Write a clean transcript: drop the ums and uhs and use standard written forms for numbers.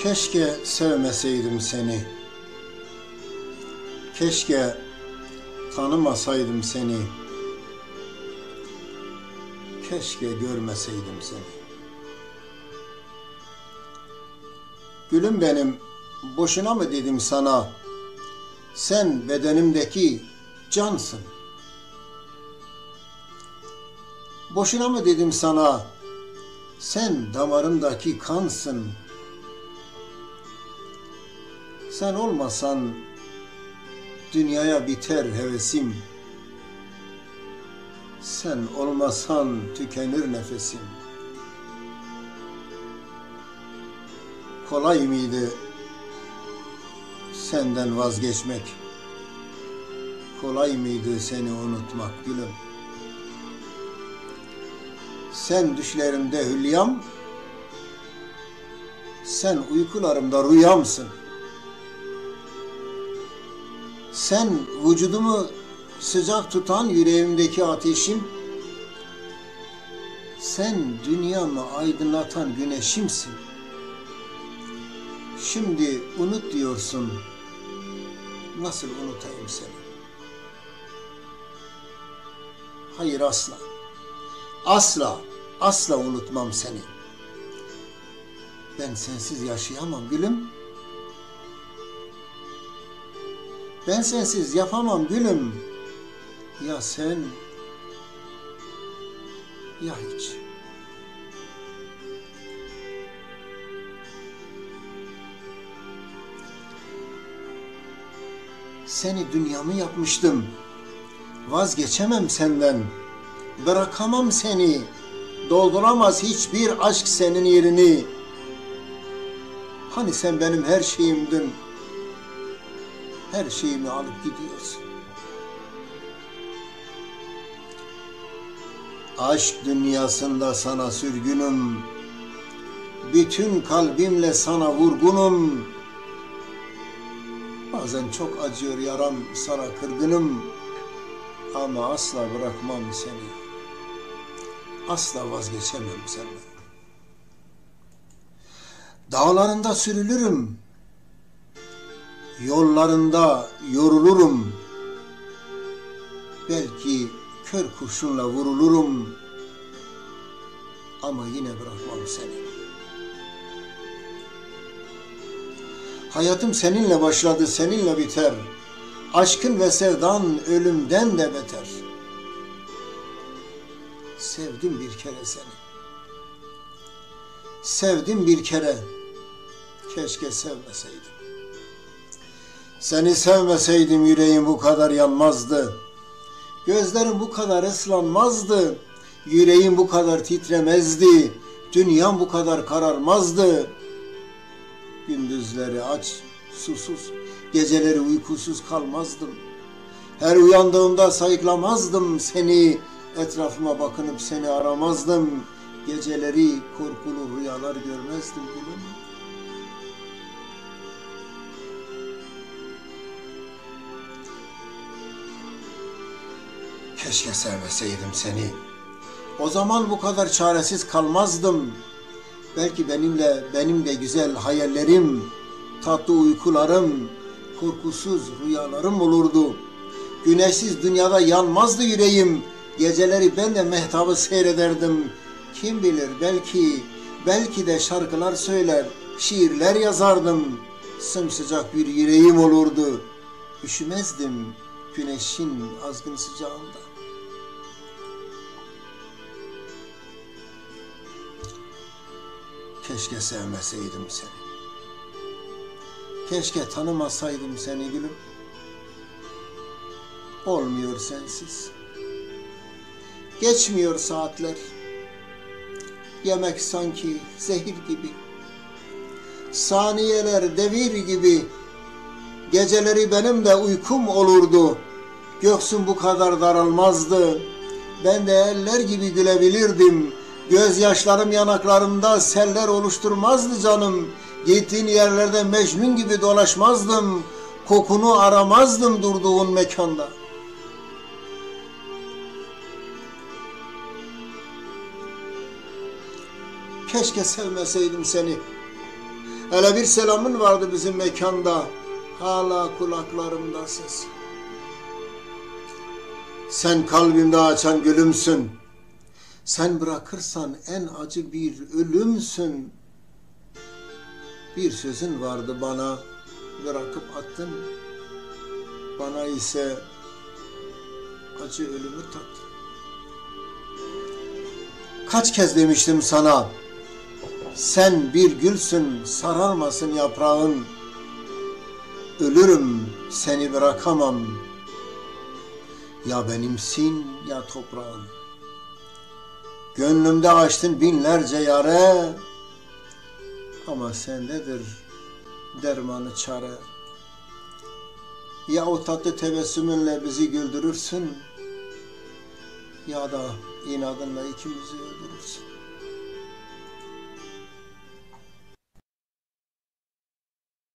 Keşke sevmeseydim seni. Keşke tanımasaydım seni. Keşke görmeseydim seni. Gülüm benim, boşuna mı dedim sana? Sen bedenimdeki cansın. Boşuna mı dedim sana? Sen damarımdaki kansın. Sen olmasan dünyaya biter hevesim. Sen olmasan tükenir nefesim. Kolay mıydı senden vazgeçmek? Kolay mıydı seni unutmak gülüm? Sen düşlerimde hülyam, sen uykularımda rüyamsın. Sen vücudumu sıcak tutan yüreğimdeki ateşim, sen dünyamı aydınlatan güneşimsin. Şimdi unut diyorsun, nasıl unutayım seni? Hayır, asla, asla, asla unutmam seni. Ben sensiz yaşayamam gülüm. Ben sensiz yapamam gülüm. Ya sen, ya hiç. Seni dünyamı yapmıştım. Vazgeçemem senden. Bırakamam seni. Dolduramaz hiçbir aşk senin yerini. Hani sen benim her şeyimdin. Her şeyimi alıp gidiyorsun. Aşk dünyasında sana sürgünüm. Bütün kalbimle sana vurgunum. Bazen çok acıyor yaram, sana kırgınım. Ama asla bırakmam seni. Asla vazgeçemem senden. Dağlarında sürülürüm. Yollarında yorulurum. Belki kör kurşunla vurulurum. Ama yine bırakmam seni. Hayatım seninle başladı, seninle biter. Aşkın ve sevdan ölümden de beter. Sevdim bir kere seni. Sevdim bir kere. Keşke sevmeseydim. Seni sevmeseydim yüreğim bu kadar yanmazdı. Gözlerim bu kadar ıslanmazdı. Yüreğim bu kadar titremezdi. Dünyam bu kadar kararmazdı. Gündüzleri aç, susuz, geceleri uykusuz kalmazdım. Her uyandığımda sayıklamazdım seni. Etrafıma bakınıp seni aramazdım. Geceleri korkulu rüyalar görmezdim gülüm. Keşke sevmeseydim seni. O zaman bu kadar çaresiz kalmazdım. Belki benim de güzel hayallerim, tatlı uykularım, korkusuz rüyalarım olurdu. Güneşsiz dünyada yanmazdı yüreğim. Geceleri ben de mehtabı seyrederdim. Kim bilir belki de şarkılar söyler, şiirler yazardım. Sımsıcak bir yüreğim olurdu. Üşümezdim güneşin azgın sıcağında. Keşke sevmeseydim seni. Keşke tanımasaydım seni gülüm. Olmuyor sensiz. Geçmiyor saatler. Yemek sanki zehir gibi. Saniyeler devir gibi. Geceleri benim de uykum olurdu. Göksüm bu kadar daralmazdı. Ben de eller gibi gülebilirdim. Gözyaşlarım yanaklarımda seller oluşturmazdı canım. Gittiğin yerlerde Mecnun gibi dolaşmazdım. Kokunu aramazdım durduğun mekanda. Keşke sevmeseydim seni. Hele bir selamın vardı bizim mekanda, hala kulaklarımda ses. Sen kalbimde açan gülümsün, sen bırakırsan en acı bir ölümsün. Bir sözün vardı bana, bırakıp attın, bana ise acı ölümü tat. Kaç kez demiştim sana, sen bir gülsün, sararmasın yaprağın. Ölürüm, seni bırakamam, ya benimsin ya toprağın. Gönlümde açtın binlerce yare, ama sendedir dermanı çare. Ya o tatlı tebessümünle bizi güldürürsün, ya da inadınla ikimizi öldürürsün.